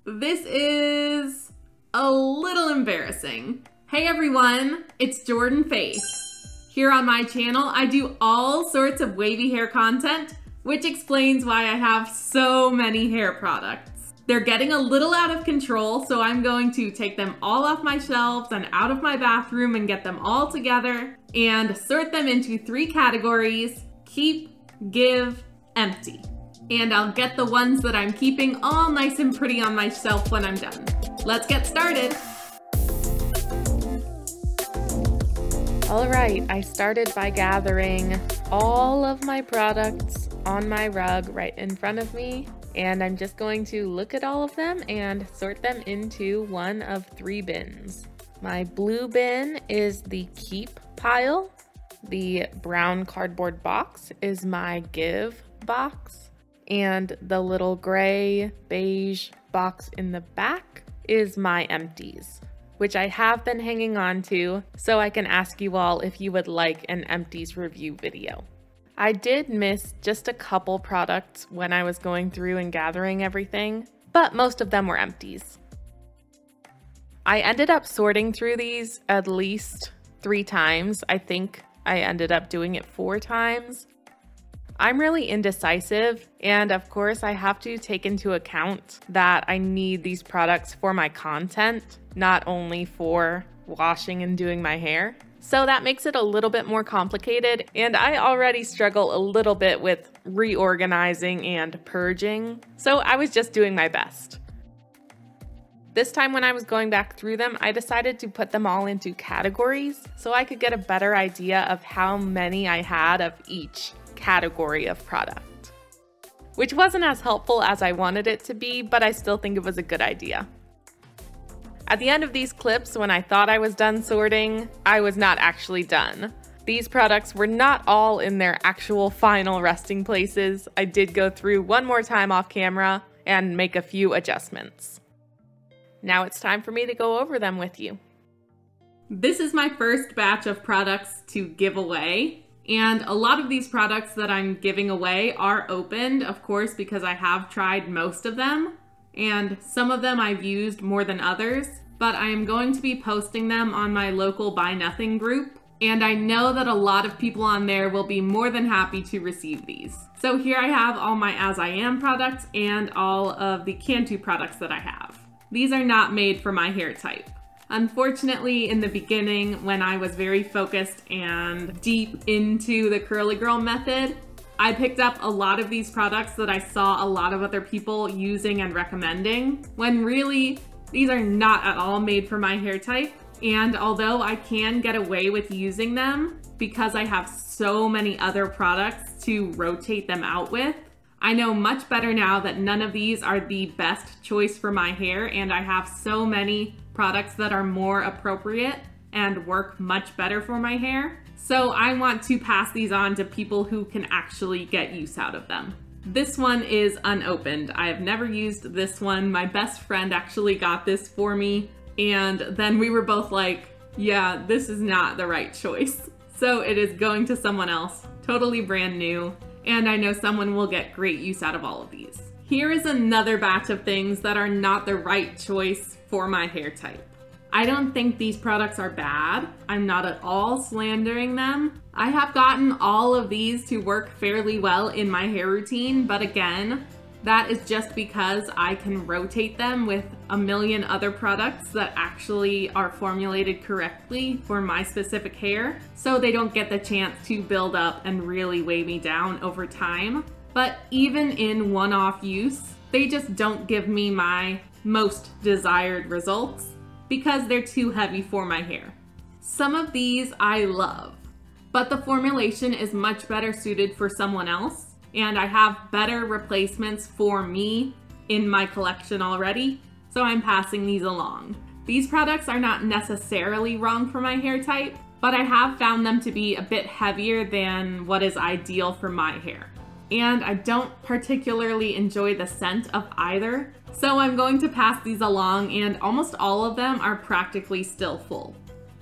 This is a little embarrassing. Hey everyone, it's Jordan Faith. Here on my channel, I do all sorts of wavy hair content, which explains why I have so many hair products. They're getting a little out of control, so I'm going to take them all off my shelves and out of my bathroom and get them all together and sort them into 3 categories: keep, give, empty. And I'll get the ones that I'm keeping all nice and pretty on my shelf when I'm done. Let's get started. All right, I started by gathering all of my products on my rug right in front of me, and I'm just going to look at all of them and sort them into one of 3 bins. My blue bin is the keep pile. The brown cardboard box is my give box. And the little gray beige box in the back is my empties, which I have been hanging on to so I can ask you all if you would like an empties review video. I did miss just a couple products when I was going through and gathering everything, but most of them were empties. I ended up sorting through these at least 3 times. I think I ended up doing it 4 times. I'm really indecisive, and of course I have to take into account that I need these products for my content, not only for washing and doing my hair. So that makes it a little bit more complicated, and I already struggle a little bit with reorganizing and purging, so I was just doing my best. This time when I was going back through them, I decided to put them all into categories so I could get a better idea of how many I had of each category of product, which wasn't as helpful as I wanted it to be, but I still think it was a good idea. At the end of these clips, when I thought I was done sorting, I was not actually done. These products were not all in their actual final resting places. I did go through one more time off camera and make a few adjustments. Now it's time for me to go over them with you. This is my first batch of products to give away. And a lot of these products that I'm giving away are opened, of course, because I have tried most of them. And some of them I've used more than others, but I am going to be posting them on my local Buy Nothing group. And I know that a lot of people on there will be more than happy to receive these. So here I have all my As I Am products and all of the Cantu products that I have. These are not made for my hair type. Unfortunately, in the beginning, when I was very focused and deep into the curly girl method, I picked up a lot of these products that I saw a lot of other people using and recommending, when really, these are not at all made for my hair type. And although I can get away with using them because I have so many other products to rotate them out with, I know much better now that none of these are the best choice for my hair, and I have so many products that are more appropriate and work much better for my hair. So I want to pass these on to people who can actually get use out of them. This one is unopened. I have never used this one. My best friend actually got this for me, and then we were both like, yeah, this is not the right choice. So it is going to someone else, totally brand new, and I know someone will get great use out of all of these. Here is another batch of things that are not the right choice for my hair type. I don't think these products are bad. I'm not at all slandering them. I have gotten all of these to work fairly well in my hair routine, but again, that is just because I can rotate them with a million other products that actually are formulated correctly for my specific hair, so they don't get the chance to build up and really weigh me down over time. But even in one-off use, they just don't give me my most desired results because they're too heavy for my hair. Some of these I love, but the formulation is much better suited for someone else, and I have better replacements for me in my collection already, so I'm passing these along. These products are not necessarily wrong for my hair type, but I have found them to be a bit heavier than what is ideal for my hair. And I don't particularly enjoy the scent of either, so I'm going to pass these along, and almost all of them are practically still full.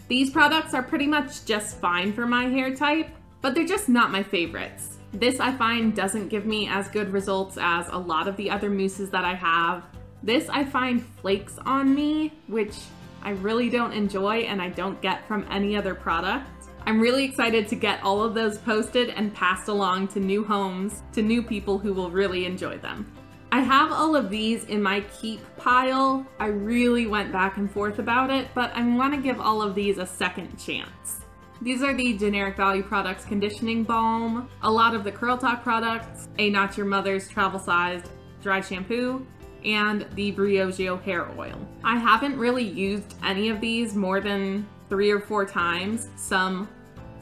These products are pretty much just fine for my hair type, but they're just not my favorites. This I find doesn't give me as good results as a lot of the other mousses that I have, This I find flakes on me, which I really don't enjoy and I don't get from any other product. I'm really excited to get all of those posted and passed along to new homes, to new people who will really enjoy them. I have all of these in my keep pile. I really went back and forth about it, but I want to give all of these a second chance. These are the Generic Value Products Conditioning Balm, a lot of the Curl Talk products, a Not Your Mother's Travel Sized Dry Shampoo, and the Briogeo Hair Oil. I haven't really used any of these more than 3 or 4 times, some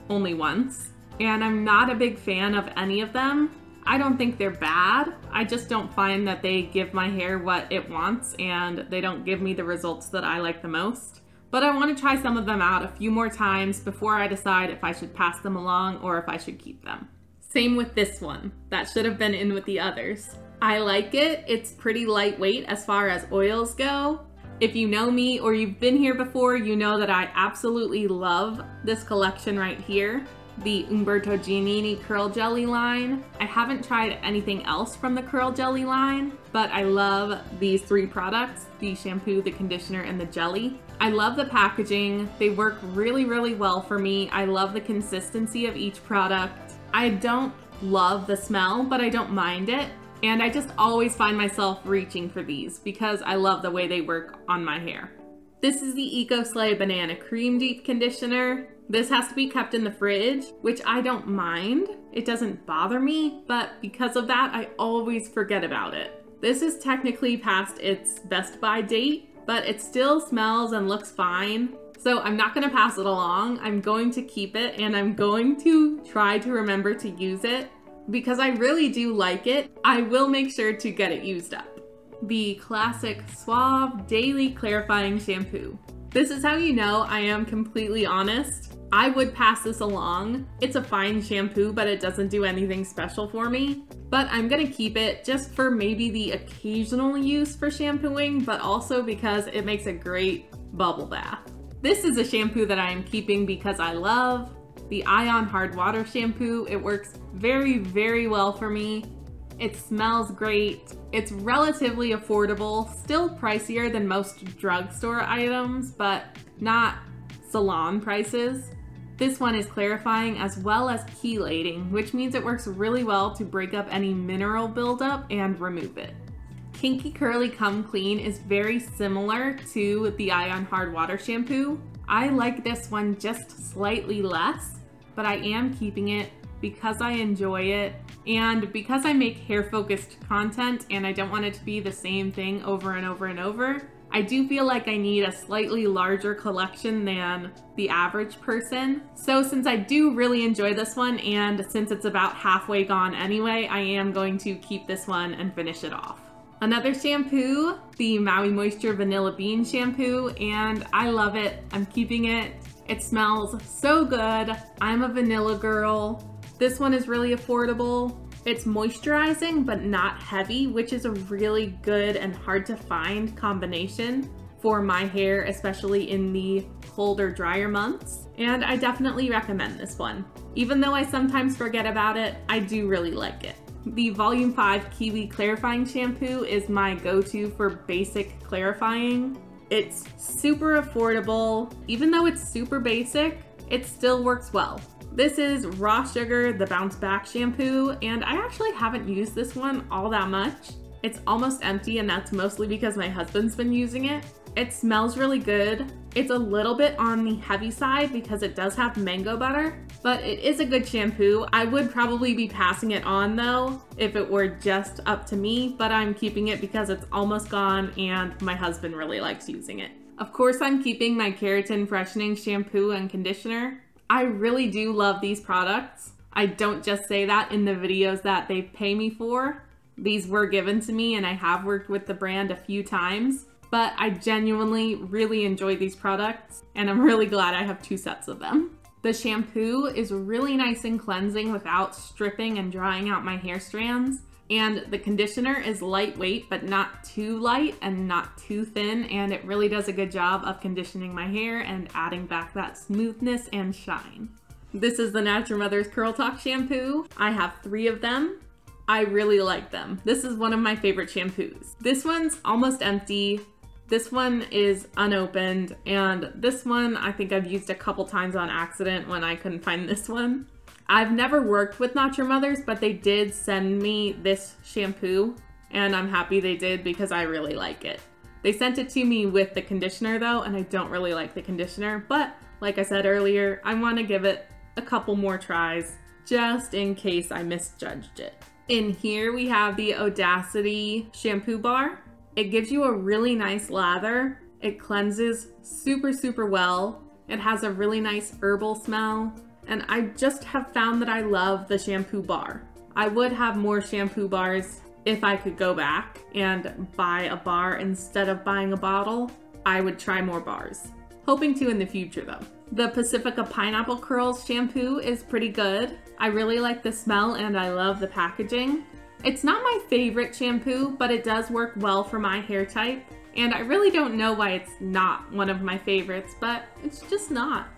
only once, and I'm not a big fan of any of them. I don't think they're bad, I just don't find that they give my hair what it wants and they don't give me the results that I like the most. But I want to try some of them out a few more times before I decide if I should pass them along or if I should keep them. Same with this one, that should have been in with the others. I like it, it's pretty lightweight as far as oils go. If you know me or you've been here before, you know that I absolutely love this collection right here, the Umberto Giannini Curl Jelly line. I haven't tried anything else from the Curl Jelly line, but I love these 3 products, the shampoo, the conditioner, and the jelly. I love the packaging. They work really, really well for me. I love the consistency of each product. I don't love the smell, but I don't mind it. And I just always find myself reaching for these because I love the way they work on my hair. This is the EcoSlay Banana Cream Deep Conditioner. This has to be kept in the fridge, which I don't mind. It doesn't bother me, but because of that, I always forget about it. This is technically past its best by date, but it still smells and looks fine. So I'm not gonna pass it along. I'm going to keep it and I'm going to try to remember to use it because I really do like it. I will make sure to get it used up. The classic Suave Daily Clarifying Shampoo. This is how you know I am completely honest. I would pass this along. It's a fine shampoo, but it doesn't do anything special for me. But I'm gonna keep it just for maybe the occasional use for shampooing, but also because it makes a great bubble bath. This is a shampoo that I am keeping because I love the Ion Hard Water Shampoo. It works very, very well for me. It smells great. It's relatively affordable, still pricier than most drugstore items, but not salon prices. This one is clarifying as well as chelating, which means it works really well to break up any mineral buildup and remove it. Kinky Curly Come Clean is very similar to the Ion Hard Water Shampoo. I like this one just slightly less, but I am keeping it because I enjoy it and because I make hair-focused content and I don't want it to be the same thing over and over and over. I do feel like I need a slightly larger collection than the average person. So since I do really enjoy this one and since it's about halfway gone anyway, I am going to keep this one and finish it off. Another shampoo, the Maui Moisture Vanilla Bean Shampoo, and I love it. I'm keeping it. It smells so good. I'm a vanilla girl. This one is really affordable. It's moisturizing but not heavy, which is a really good and hard to find combination for my hair, especially in the colder, drier months. And I definitely recommend this one. Even though I sometimes forget about it, I do really like it. The Volume 5 Kiwi Clarifying Shampoo is my go-to for basic clarifying. It's super affordable. Even though it's super basic, it still works well. This is Raw Sugar, the Bounce Back Shampoo, and I actually haven't used this one all that much. It's almost empty, and that's mostly because my husband's been using it. It smells really good. It's a little bit on the heavy side because it does have mango butter, but it is a good shampoo. I would probably be passing it on though if it were just up to me, but I'm keeping it because it's almost gone and my husband really likes using it. Of course, I'm keeping my Keratin Freshening Shampoo and Conditioner. I really do love these products. I don't just say that in the videos that they pay me for. These were given to me and I have worked with the brand a few times, but I genuinely really enjoy these products and I'm really glad I have 2 sets of them. The shampoo is really nice and cleansing without stripping and drying out my hair strands. And the conditioner is lightweight, but not too light and not too thin. And it really does a good job of conditioning my hair and adding back that smoothness and shine. This is the Not Your Mother's Curl Talk shampoo. I have 3 of them. I really like them. This is one of my favorite shampoos. This one's almost empty. This one is unopened, and this one I think I've used a couple times on accident when I couldn't find this one. I've never worked with Not Your Mother's, but they did send me this shampoo, and I'm happy they did because I really like it. They sent it to me with the conditioner though, and I don't really like the conditioner, but like I said earlier, I want to give it a couple more tries just in case I misjudged it. In here we have the Audacity shampoo bar. It gives you a really nice lather. It cleanses super well. It has a really nice herbal smell. And I just have found that I love the shampoo bar. I would have more shampoo bars if I could go back and buy a bar instead of buying a bottle. I would try more bars. Hoping to in the future though. The Pacifica Pineapple Curls shampoo is pretty good. I really like the smell and I love the packaging. It's not my favorite shampoo, but it does work well for my hair type. And I really don't know why it's not one of my favorites, but it's just not.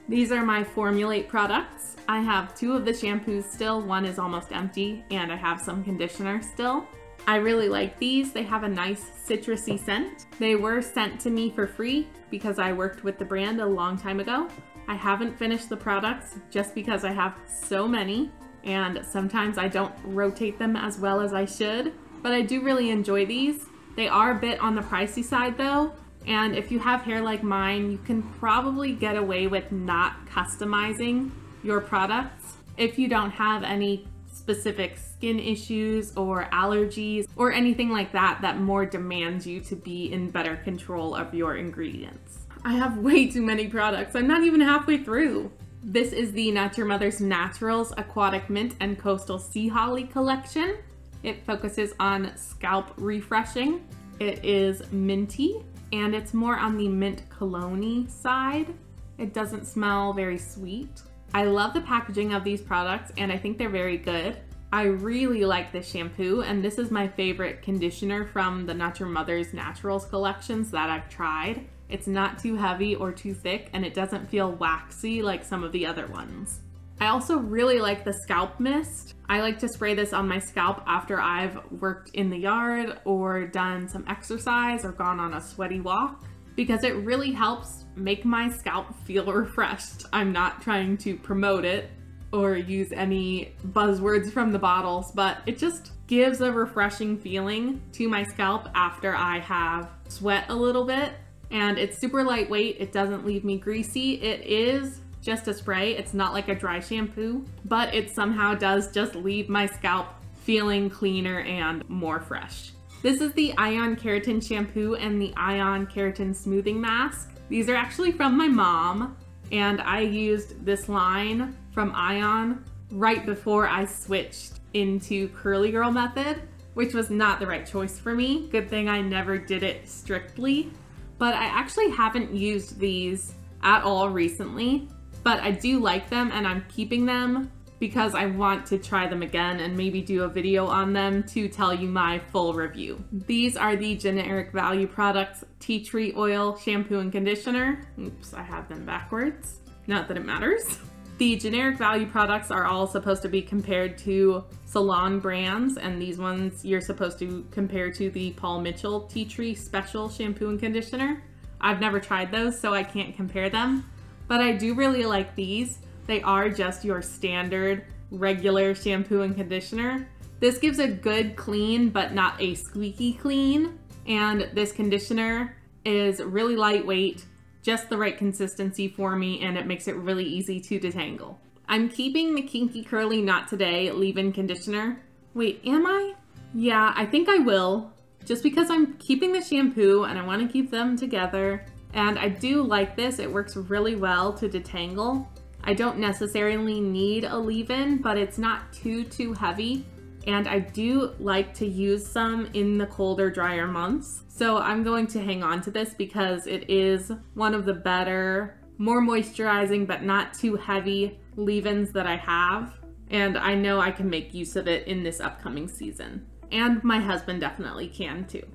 These are my Formulate products. I have 2 of the shampoos still. One is almost empty, and I have some conditioner still. I really like these. They have a nice citrusy scent. They were sent to me for free because I worked with the brand a long time ago. I haven't finished the products just because I have so many, and sometimes I don't rotate them as well as I should, but I do really enjoy these. They are a bit on the pricey side though, and if you have hair like mine, you can probably get away with not customizing your products if you don't have any specific skin issues or allergies or anything like that that more demands you to be in better control of your ingredients. I have way too many products. I'm not even halfway through. This is the Not Your Mother's Naturals Aquatic Mint and Coastal Sea Holly collection. It focuses on scalp refreshing. It is minty and it's more on the mint cologne-y side. It doesn't smell very sweet. I love the packaging of these products and I think they're very good. I really like this shampoo, and this is my favorite conditioner from the Not Your Mother's Naturals collections that I've tried. It's not too heavy or too thick, and it doesn't feel waxy like some of the other ones. I also really like the scalp mist. I like to spray this on my scalp after I've worked in the yard or done some exercise or gone on a sweaty walk, because it really helps make my scalp feel refreshed. I'm not trying to promote it or use any buzzwords from the bottles, but it just gives a refreshing feeling to my scalp after I have sweat a little bit. And it's super lightweight. It doesn't leave me greasy. It is just a spray. It's not like a dry shampoo, but it somehow does just leave my scalp feeling cleaner and more fresh. This is the Ion Keratin Shampoo and the Ion Keratin Smoothing Mask. These are actually from my mom, and I used this line from Ion right before I switched into Curly Girl method, which was not the right choice for me. Good thing I never did it strictly, but I actually haven't used these at all recently, but I do like them and I'm keeping them because I want to try them again and maybe do a video on them to tell you my full review. These are the Generic Value Products Tea Tree Oil Shampoo and Conditioner. Oops, I have them backwards. Not that it matters. The Generic Value products are all supposed to be compared to salon brands, and these ones you're supposed to compare to the Paul Mitchell Tea Tree Special Shampoo and Conditioner. I've never tried those, so I can't compare them, but I do really like these. They are just your standard regular shampoo and conditioner. This gives a good clean, but not a squeaky clean, and this conditioner is really lightweight, just the right consistency for me, and it makes it really easy to detangle. I'm keeping the Kinky Curly Not Today leave-in conditioner. Wait, am I? Yeah, I think I will, just because I'm keeping the shampoo and I want to keep them together. And I do like this. It works really well to detangle. I don't necessarily need a leave-in, but it's not too heavy. And I do like to use some in the colder, drier months. So I'm going to hang on to this because it is one of the better, more moisturizing, but not too heavy leave-ins that I have. And I know I can make use of it in this upcoming season. And my husband definitely can too.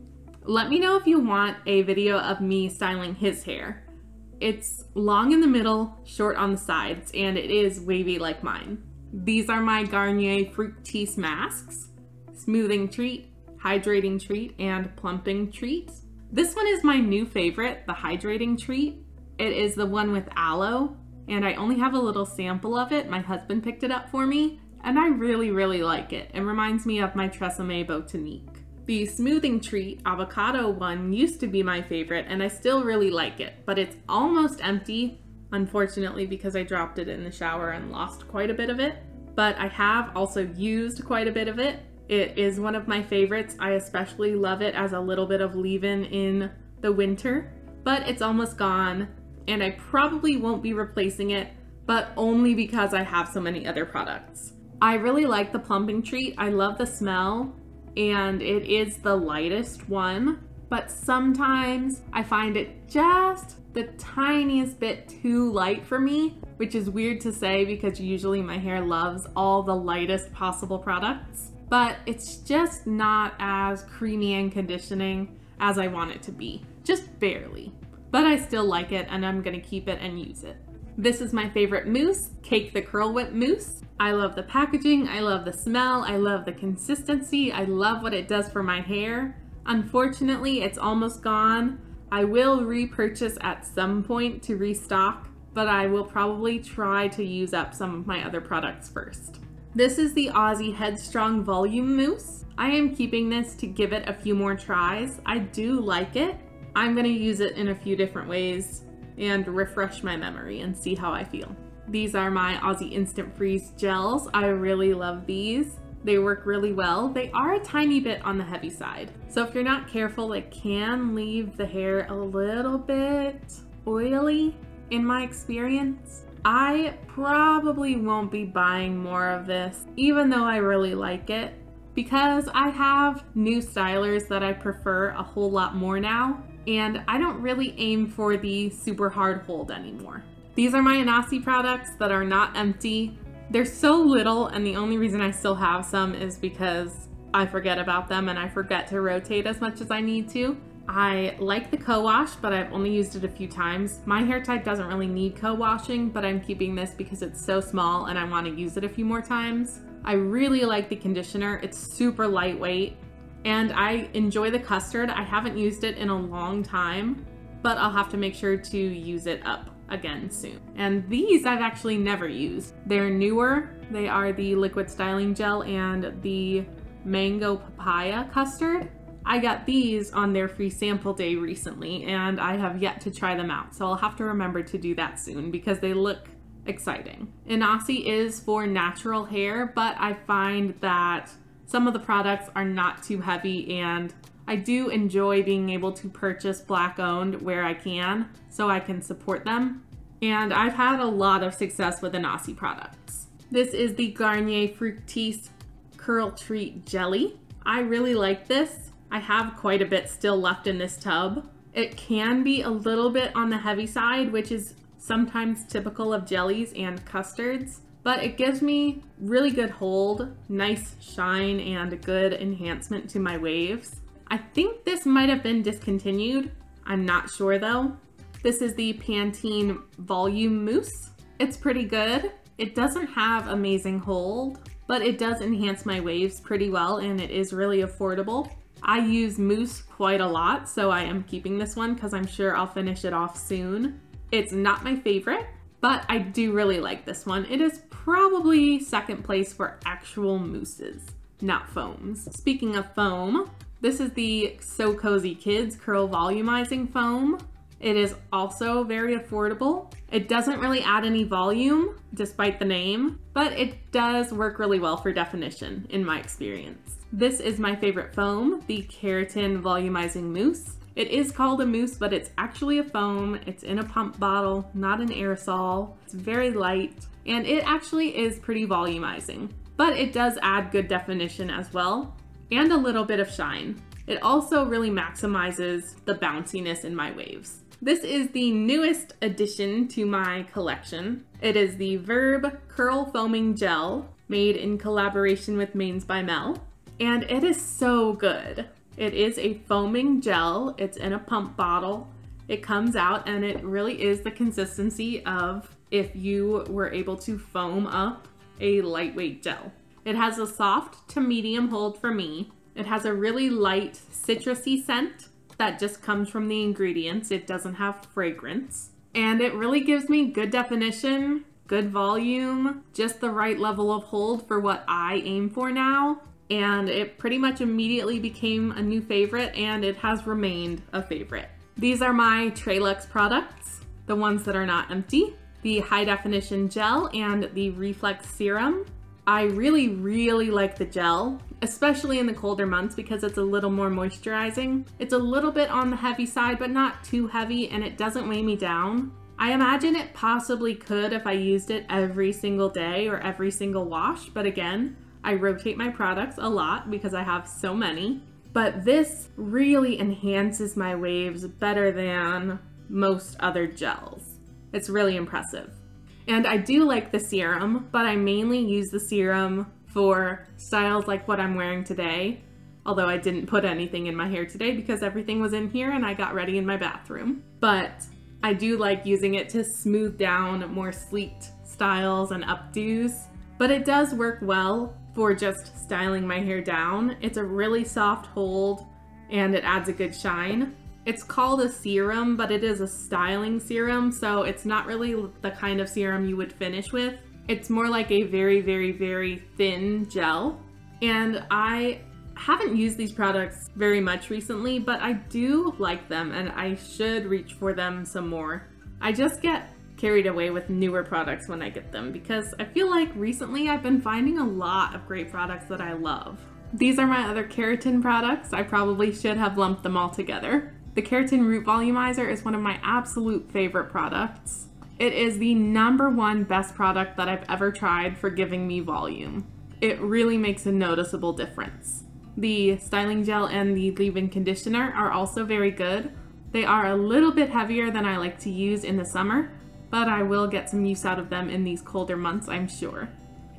Let me know if you want a video of me styling his hair. It's long in the middle, short on the sides, and it is wavy like mine. These are my Garnier Fructis masks. smoothing treat, hydrating treat, and plumping treat. This one is my new favorite, the hydrating treat. It is the one with aloe, and I only have a little sample of it. My husband picked it up for me, and I really, really like it. It reminds me of my Tresemme Botanique. The smoothing treat avocado one used to be my favorite, and I still really like it, but it's almost empty, unfortunately, because I dropped it in the shower and lost quite a bit of it. But I have also used quite a bit of it. It is one of my favorites. I especially love it as a little bit of leave-in in the winter, but it's almost gone, and I probably won't be replacing it, but only because I have so many other products. I really like the plumping treat. I love the smell, and it is the lightest one, but sometimes I find it just the tiniest bit too light for me, which is weird to say because usually my hair loves all the lightest possible products, but it's just not as creamy and conditioning as I want it to be, just barely. But I still like it, and I'm gonna keep it and use it. This is my favorite mousse, Cake the Curl Whip Mousse. I love the packaging, I love the smell, I love the consistency, I love what it does for my hair. Unfortunately, it's almost gone. I will repurchase at some point to restock, but I will probably try to use up some of my other products first. This is the Aussie Headstrong Volume Mousse. I am keeping this to give it a few more tries. I do like it. I'm gonna use it in a few different ways and refresh my memory and see how I feel. These are my Aussie Instant Freeze gels. I really love these. They work really well. They are a tiny bit on the heavy side, so if you're not careful, it can leave the hair a little bit oily in my experience. I probably won't be buying more of this, even though I really like it, because I have new stylers that I prefer a whole lot more now, and I don't really aim for the super hard hold anymore. These are my Inahsi products that are not empty. They're so little, and the only reason I still have some is because I forget about them and I forget to rotate as much as I need to. I like the co-wash, but I've only used it a few times. My hair type doesn't really need co-washing, but I'm keeping this because it's so small and I want to use it a few more times. I really like the conditioner. It's super lightweight, and I enjoy the custard. I haven't used it in a long time, but I'll have to make sure to use it up again soon. And these I've actually never used. They're newer. They are the liquid styling gel and the mango papaya custard. I got these on their free sample day recently, and I have yet to try them out, so I'll have to remember to do that soon because they look exciting. Inahsi is for natural hair, but I find that some of the products are not too heavy, and I do enjoy being able to purchase Black owned where I can, so I can support them. And I've had a lot of success with Inahsi products. This is the Garnier Fructis Curl Treat Jelly. I really like this. I have quite a bit still left in this tub. It can be a little bit on the heavy side, which is sometimes typical of jellies and custards, but it gives me really good hold, nice shine, and good enhancement to my waves. I think this might have been discontinued. I'm not sure though. This is the Pantene Volume Mousse. It's pretty good. It doesn't have amazing hold, but it does enhance my waves pretty well, and it is really affordable. I use mousse quite a lot, so I am keeping this one because I'm sure I'll finish it off soon. It's not my favorite, but I do really like this one. It is probably second place for actual mousses, not foams. Speaking of foam, this is the So Cozy Kids Curl Volumizing Foam. It is also very affordable. It doesn't really add any volume, despite the name, but it does work really well for definition, in my experience. This is my favorite foam, the Keratin Volumizing Mousse. It is called a mousse, but it's actually a foam. It's in a pump bottle, not an aerosol. It's very light, and it actually is pretty volumizing, but it does add good definition as well, and a little bit of shine. It also really maximizes the bounciness in my waves. This is the newest addition to my collection. It is the Verb Curl Foaming Gel, made in collaboration with Mains by Mel, and it is so good. It is a foaming gel. It's in a pump bottle. It comes out, and it really is the consistency of if you were able to foam up a lightweight gel. It has a soft to medium hold for me. It has a really light citrusy scent that just comes from the ingredients. It doesn't have fragrance. And it really gives me good definition, good volume, just the right level of hold for what I aim for now. And it pretty much immediately became a new favorite, and it has remained a favorite. These are my Trelux products, the ones that are not empty, the high definition gel and the reflex serum. I really, really like the gel, especially in the colder months because it's a little more moisturizing. It's a little bit on the heavy side, but not too heavy, and it doesn't weigh me down. I imagine it possibly could if I used it every single day or every single wash, but again, I rotate my products a lot because I have so many. But this really enhances my waves better than most other gels. It's really impressive. And I do like the serum, but I mainly use the serum for styles like what I'm wearing today. Although I didn't put anything in my hair today because everything was in here and I got ready in my bathroom. But I do like using it to smooth down more sleeked styles and updos. But it does work well for just styling my hair down. It's a really soft hold and it adds a good shine. It's called a serum, but it is a styling serum, so it's not really the kind of serum you would finish with. It's more like a very, very, very thin gel. And I haven't used these products very much recently, but I do like them and I should reach for them some more. I just get carried away with newer products when I get them because I feel like recently I've been finding a lot of great products that I love. These are my other keratin products. I probably should have lumped them all together. The Keratin Root Volumizer is one of my absolute favorite products. It is the #1 best product that I've ever tried for giving me volume. It really makes a noticeable difference. The styling gel and the leave-in conditioner are also very good. They are a little bit heavier than I like to use in the summer, but I will get some use out of them in these colder months, I'm sure.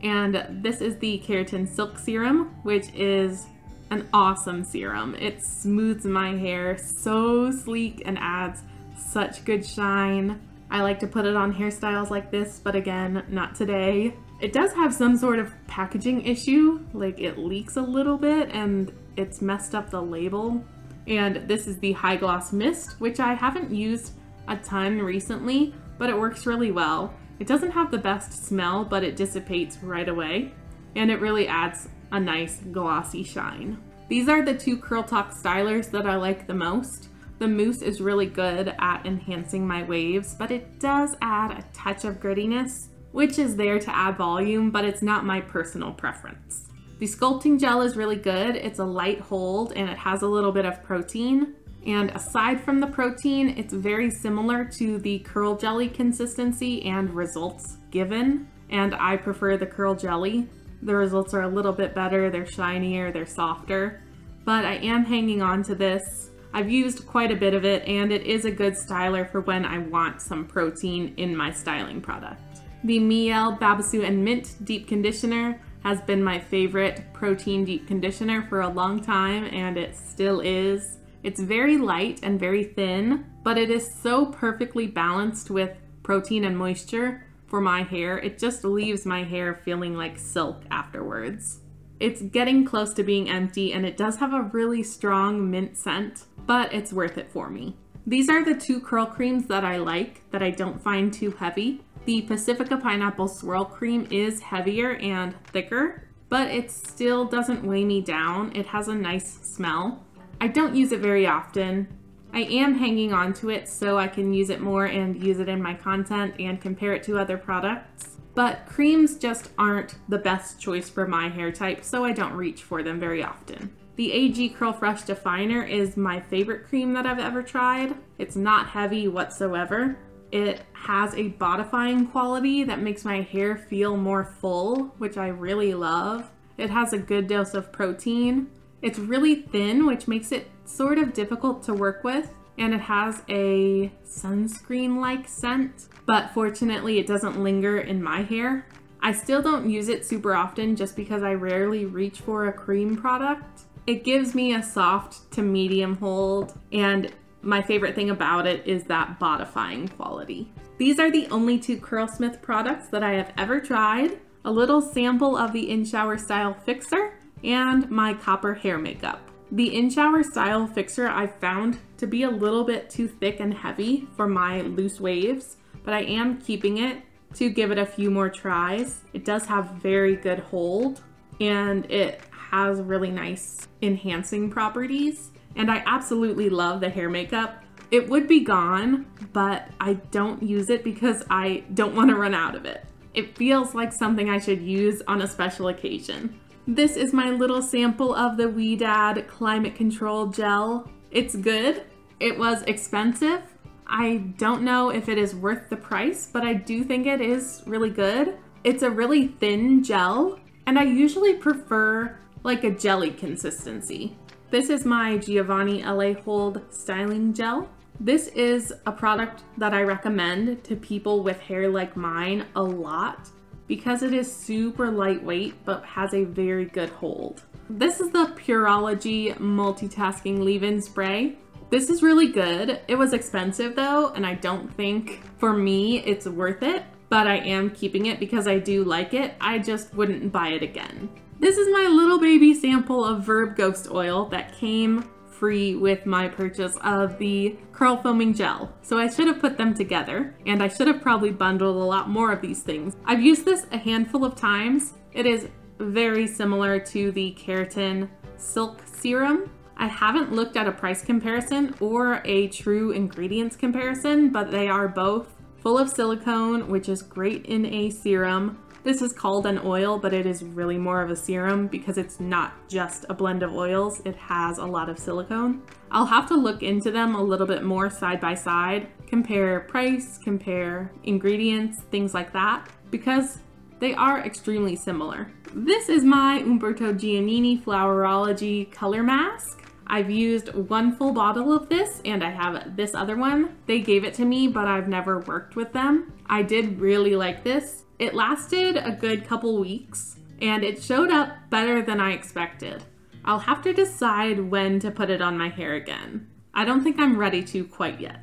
And this is the Keratin Silk Serum, which is an awesome serum. It smooths my hair so sleek and adds such good shine. I like to put it on hairstyles like this, but again, not today. It does have some sort of packaging issue, like it leaks a little bit and it's messed up the label. And this is the High Gloss Mist, which I haven't used a ton recently, but it works really well. It doesn't have the best smell, but it dissipates right away, and it really adds a nice glossy shine. These are the two Curl Talk stylers that I like the most. The mousse is really good at enhancing my waves, but it does add a touch of grittiness, which is there to add volume, but it's not my personal preference. The sculpting gel is really good. It's a light hold and it has a little bit of protein. And aside from the protein, it's very similar to the Curl Jelly consistency and results given. And I prefer the Curl Jelly. The results are a little bit better, they're shinier, they're softer, but I am hanging on to this. I've used quite a bit of it and it is a good styler for when I want some protein in my styling product. The Mielle Babassu and Mint Deep Conditioner has been my favorite protein deep conditioner for a long time and it still is. It's very light and very thin, but it is so perfectly balanced with protein and moisture for my hair. It just leaves my hair feeling like silk afterwards. It's getting close to being empty and it does have a really strong mint scent, but it's worth it for me. These are the two curl creams that I like, that I don't find too heavy. The Pacifica Pineapple Swirl Cream is heavier and thicker, but it still doesn't weigh me down. It has a nice smell. I don't use it very often. I am hanging on to it so I can use it more and use it in my content and compare it to other products. But creams just aren't the best choice for my hair type, so I don't reach for them very often. The AG Curl Fresh Definer is my favorite cream that I've ever tried. It's not heavy whatsoever. It has a bodifying quality that makes my hair feel more full, which I really love. It has a good dose of protein. It's really thin, which makes it sort of difficult to work with, and it has a sunscreen-like scent, but fortunately it doesn't linger in my hair. I still don't use it super often just because I rarely reach for a cream product. It gives me a soft to medium hold, and my favorite thing about it is that bodifying quality. These are the only two Curlsmith products that I have ever tried. a little sample of the In-Shower Style Fixer, and my copper hair makeup. The In-Shower Style Fixer I found to be a little bit too thick and heavy for my loose waves, but I am keeping it to give it a few more tries. It does have very good hold, and it has really nice enhancing properties, and I absolutely love the hair makeup. It would be gone, but I don't use it because I don't want to run out of it. It feels like something I should use on a special occasion. This is my little sample of the Ouidad Climate Control Gel. It's good. It was expensive. I don't know if it is worth the price, but I do think it is really good. It's a really thin gel, and I usually prefer like a jelly consistency. This is my Giovanni LA Hold Styling Gel. This is a product that I recommend to people with hair like mine a lot because it is super lightweight but has a very good hold. This is the Pureology Multitasking Leave-In Spray. This is really good. It was expensive though, and I don't think for me it's worth it, but I am keeping it because I do like it. I just wouldn't buy it again. This is my little baby sample of Verb Ghost Oil that came free with my purchase of the Curl Foaming Gel. So I should have put them together, and I should have probably bundled a lot more of these things. I've used this a handful of times. It is very similar to the Keratin Silk Serum. I haven't looked at a price comparison or a true ingredients comparison, but they are both full of silicone, which is great in a serum. This is called an oil, but it is really more of a serum because it's not just a blend of oils. It has a lot of silicone. I'll have to look into them a little bit more side by side, compare price, compare ingredients, things like that, because they are extremely similar. This is my Umberto Giannini Flowerology Color Mask. I've used one full bottle of this, and I have this other one. They gave it to me, but I've never worked with them. I did really like this. It lasted a good couple weeks, and it showed up better than I expected. I'll have to decide when to put it on my hair again. I don't think I'm ready to quite yet.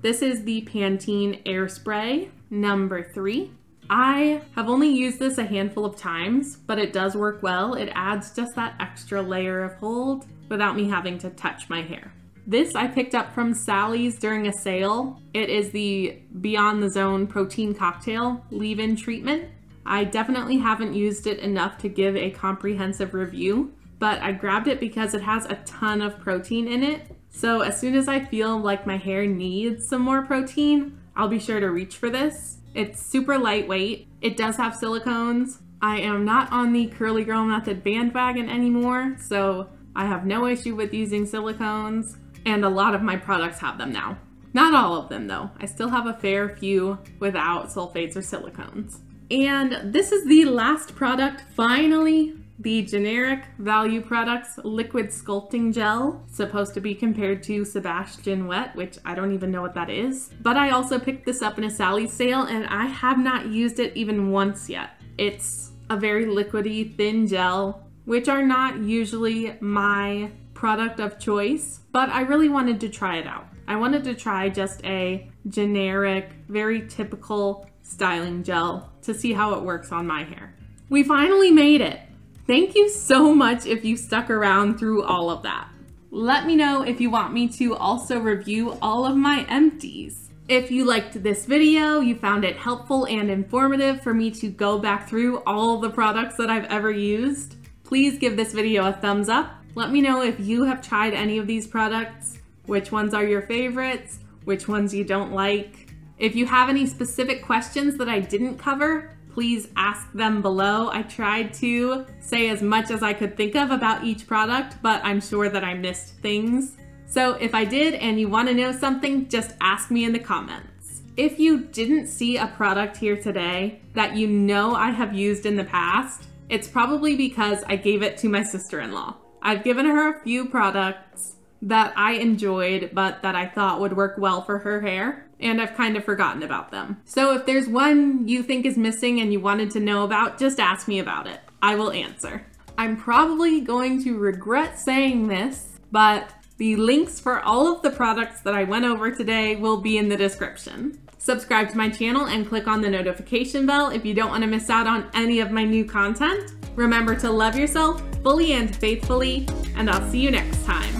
This is the Pantene Air Spray number 3. I have only used this a handful of times, but it does work well. It adds just that extra layer of hold without me having to touch my hair. This I picked up from Sally's during a sale. It is the Beyond the Zone Protein Cocktail Leave-In Treatment. I definitely haven't used it enough to give a comprehensive review, but I grabbed it because it has a ton of protein in it. So as soon as I feel like my hair needs some more protein, I'll be sure to reach for this. It's super lightweight. It does have silicones. I am not on the Curly Girl Method bandwagon anymore, so I have no issue with using silicones, and a lot of my products have them now. Not all of them though. I still have a fair few without sulfates or silicones. And this is the last product, finally, the generic Value Products Liquid Sculpting Gel, supposed to be compared to Sebastian Wet, which I don't even know what that is. But I also picked this up in a Sally's sale, and I have not used it even once yet. It's a very liquidy, thin gel, which are not usually my product of choice, but I really wanted to try it out. I wanted to try just a generic, very typical styling gel to see how it works on my hair. We finally made it. Thank you so much if you stuck around through all of that. Let me know if you want me to also review all of my empties. If you liked this video, you found it helpful and informative for me to go back through all the products that I've ever used, please give this video a thumbs up. Let me know if you have tried any of these products, which ones are your favorites, which ones you don't like. If you have any specific questions that I didn't cover, please ask them below. I tried to say as much as I could think of about each product, but I'm sure that I missed things. So if I did and you want to know something, just ask me in the comments. If you didn't see a product here today that you know I have used in the past, it's probably because I gave it to my sister-in-law. I've given her a few products that I enjoyed, but that I thought would work well for her hair, and I've kind of forgotten about them. So if there's one you think is missing and you wanted to know about, just ask me about it. I will answer. I'm probably going to regret saying this, but The links for all of the products that I went over today will be in the description. Subscribe to my channel and click on the notification bell if you don't want to miss out on any of my new content. Remember to love yourself fully and faithfully, and I'll see you next time.